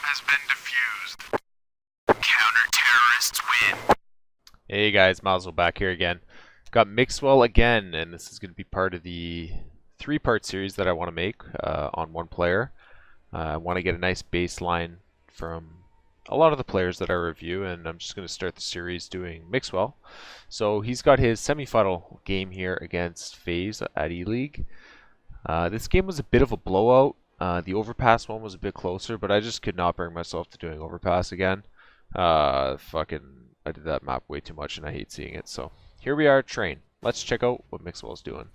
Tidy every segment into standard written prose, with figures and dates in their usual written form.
has been defused. Counter-terrorists win. Hey guys, Mixwell back here again. Got Mixwell again, and this is going to be part of the three-part series that I want to make on one player. I want to get a nice baseline from a lot of the players that I review, and I'm just going to start the series doing Mixwell. So he's got his semi-final game here against FaZe at E-League. This game was a bit of a blowout. The overpass one was a bit closer, but I just could not bring myself to doing overpass again. I did that map way too much and I hate seeing it. So here we are at train. Let's check out what Mixwell's doing.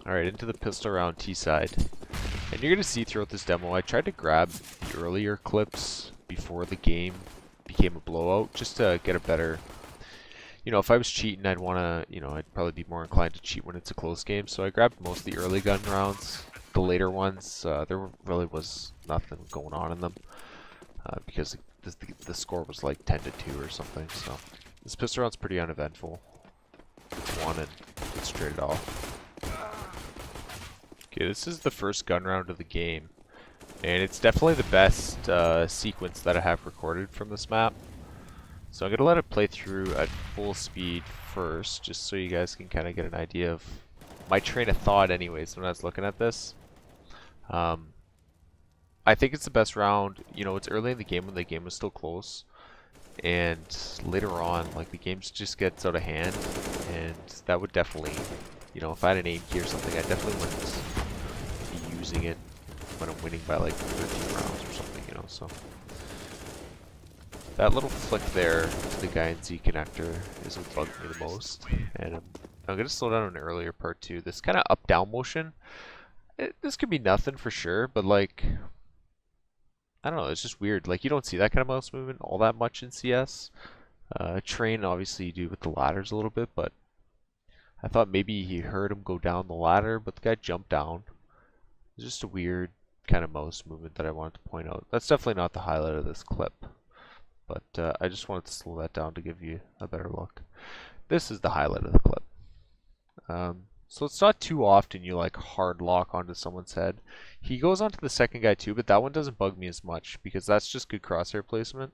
Alright, into the pistol round T side. And you're going to see throughout this demo, I tried to grab the earlier clips before the game became a blowout, just to get a better, if I was cheating, I'd want to, I'd probably be more inclined to cheat when it's a close game. So I grabbed most of the early gun rounds. The later ones, there really was nothing going on in them, because the score was like 10-2 or something. So this pistol round's pretty uneventful. It's one and it's traded off. Okay, this is the first gun round of the game, and it's definitely the best sequence that I have recorded from this map. So I'm going to let it play through at full speed first, just so you guys can kind of get an idea of my train of thought anyways when I was looking at this. I think it's the best round. It's early in the game when the game was still close, and later on, like, the game just gets out of hand, and that would definitely, if I had an aim key or something, I definitely wouldn't be using it when I'm winning by like 13 rounds or something, so. That little flick there to the guy in Z connector is what bugged me the most, and I'm going to slow down an earlier part too. This kind of up-down motion, this could be nothing for sure, but like, I don't know, it's just weird. Like, you don't see that kind of mouse movement all that much in CS. Train, obviously you do with the ladders a little bit, but I thought maybe he heard him go down the ladder, but the guy jumped down. It's just a weird kind of mouse movement that I wanted to point out. That's definitely not the highlight of this clip, but I just wanted to slow that down to give you a better look. This is the highlight of the clip. So it's not too often you like hard lock onto someone's head. He goes onto the second guy too, but that one doesn't bug me as much because that's just good crosshair placement.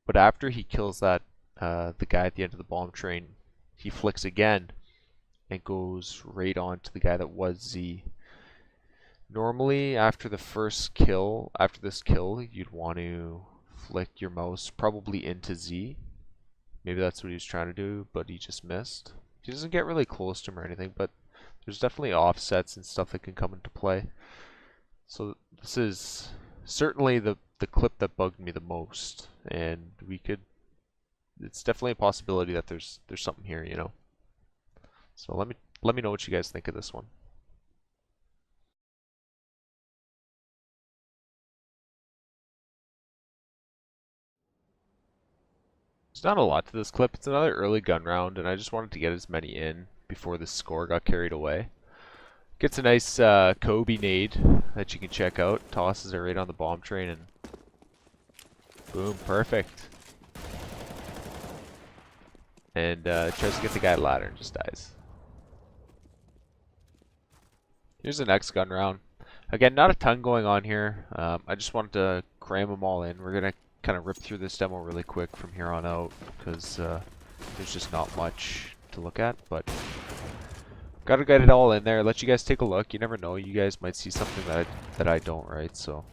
But after he kills that the guy at the end of the bomb train, he flicks again and goes right on to the guy that was Z. Normally after the first kill, after this kill, you'd want to flick your mouse probably into Z. Maybe that's what he was trying to do, but he just missed. He doesn't get really close to him or anything, but there's definitely offsets and stuff that can come into play. So this is certainly the clip that bugged me the most, and it's definitely a possibility that there's something here, So let me know what you guys think of this one. There's not a lot to this clip. It's another early gun round, and I just wanted to get as many in before the score got carried away. Gets a nice Kobe nade that you can check out. Tosses it right on the bomb train, and boom, perfect. And tries to get the guy ladder and just dies. Here's the next gun round. Again, not a ton going on here. I just wanted to cram them all in. We're going to kind of rip through this demo really quick from here on out because there's just not much to look at, but gotta get it all in there, let you guys take a look. You never know, you guys might see something that I don't, right? So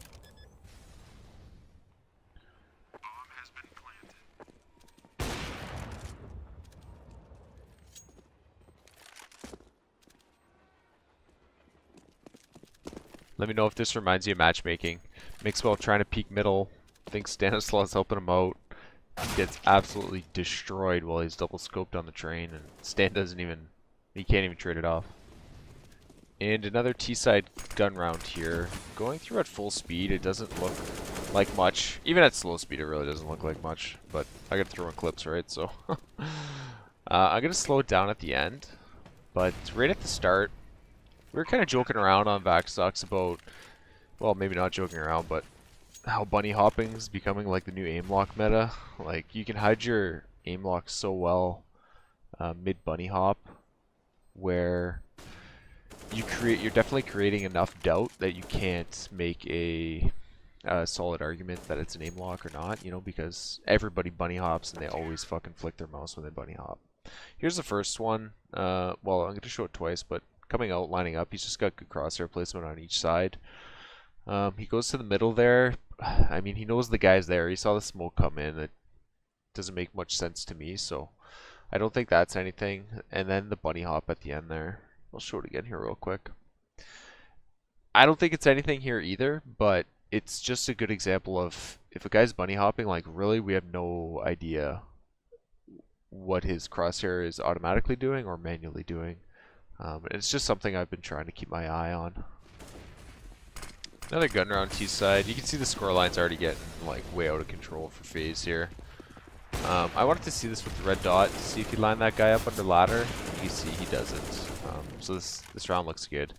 Bomb has been planted. let me know if this reminds you of matchmaking. Mixwell trying to peek middle, thinks Stanislav's helping him out. He gets absolutely destroyed while he's double scoped on the train, and Stan he can't even trade it off. And another T-side gun round here. Going through at full speed, it doesn't look like much. Even at slow speed, it really doesn't look like much. But I gotta throw in clips, right? So I'm gonna slow it down at the end. But right at the start, we were kind of joking around on Vaxox about, well, maybe not joking around, but how bunny hopping's becoming like the new aim lock meta. Like, you can hide your aim lock so well mid bunny hop, where you're definitely creating enough doubt that you can't make a a solid argument that it's an aim lock or not, you know, because everybody bunny hops and they always fucking flick their mouse when they bunny hop. Here's the first one. Well, I'm going to show it twice, but coming out, lining up, he's just got good crosshair placement on each side. He goes to the middle there. I mean, he knows the guy's there. He saw the smoke come in. It doesn't make much sense to me, so I don't think that's anything. And then the bunny hop at the end there. I'll show it again here real quick. I don't think it's anything here either, but it's just a good example of if a guy's bunny hopping, like really we have no idea what his crosshair is automatically doing or manually doing. And it's just something I've been trying to keep my eye on. Another gun round T side. You can see the score line's already getting like way out of control for FaZe here. I wanted to see this with the red dot to see if he lined that guy up under ladder. You see he doesn't. So this round looks good.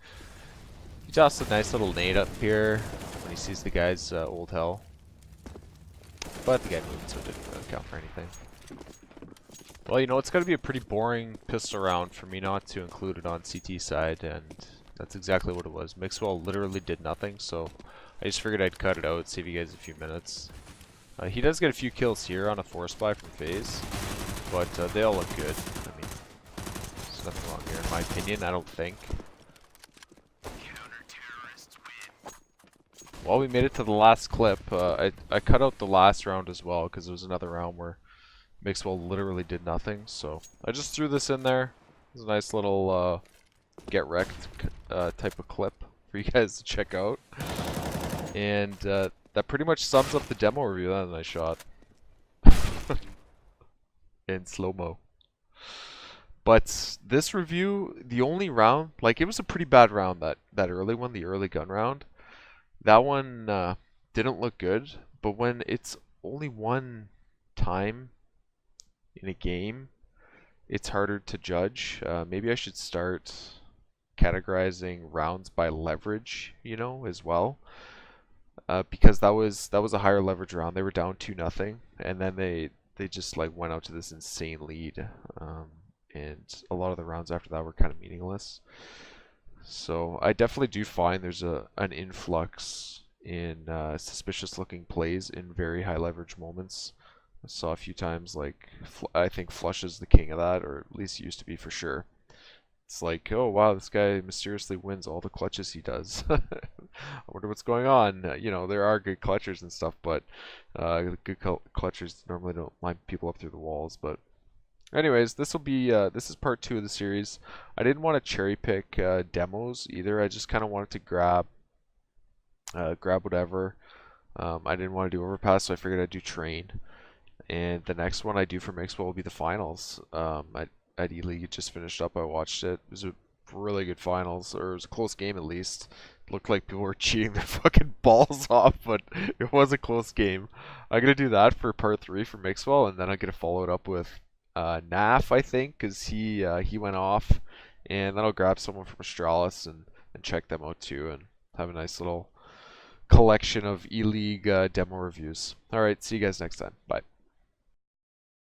He tossed a nice little nade up here when he sees the guy's old hell. But the guy moved, so it didn't count for anything. Well, you know, it's going to be a pretty boring pistol round for me not to include it on CT side, and that's exactly what it was. Mixwell literally did nothing, so I just figured I'd cut it out, save you guys a few minutes. He does get a few kills here on a force buy from FaZe, but they all look good. I mean, there's nothing wrong here in my opinion, I don't think. Well, we made it to the last clip. I cut out the last round as well because it was another round where Mixwell literally did nothing. So I just threw this in there. It's a nice little get wrecked type of clip for you guys to check out. And that pretty much sums up the demo review. That was a nice shot. In slow-mo. But this review, the only round, like it was a pretty bad round, that early one, the early gun round. That one didn't look good, but when it's only one time in a game, it's harder to judge. Maybe I should start categorizing rounds by leverage, you know, as well. Because that was a higher leverage round. They were down 2-0, and then they just like went out to this insane lead. And a lot of the rounds after that were kind of meaningless. So I definitely do find there's an influx in suspicious looking plays in very high leverage moments. I saw a few times like I think Flush is the king of that, or at least used to be for sure. It's like, oh wow, this guy mysteriously wins all the clutches he does. I wonder what's going on. You know, there are good clutchers and stuff, but good clutchers normally don't line people up through the walls. But anyways, this is part 2 of the series. I didn't want to cherry pick demos either. I just kind of wanted to grab whatever. I didn't want to do overpass, so I figured I'd do train. And the next one I do for Mixwell will be the finals. At E-League, it just finished up. I watched it. It was a really good finals, or it was a close game at least. It looked like people were cheating their fucking balls off, but it was a close game. I'm gonna do that for part 3 for Mixwell, and then I'm gonna follow it up with Naf, I think, because he went off, and then I'll grab someone from Astralis and check them out too, and have a nice little collection of E-League demo reviews. Alright, see you guys next time. Bye.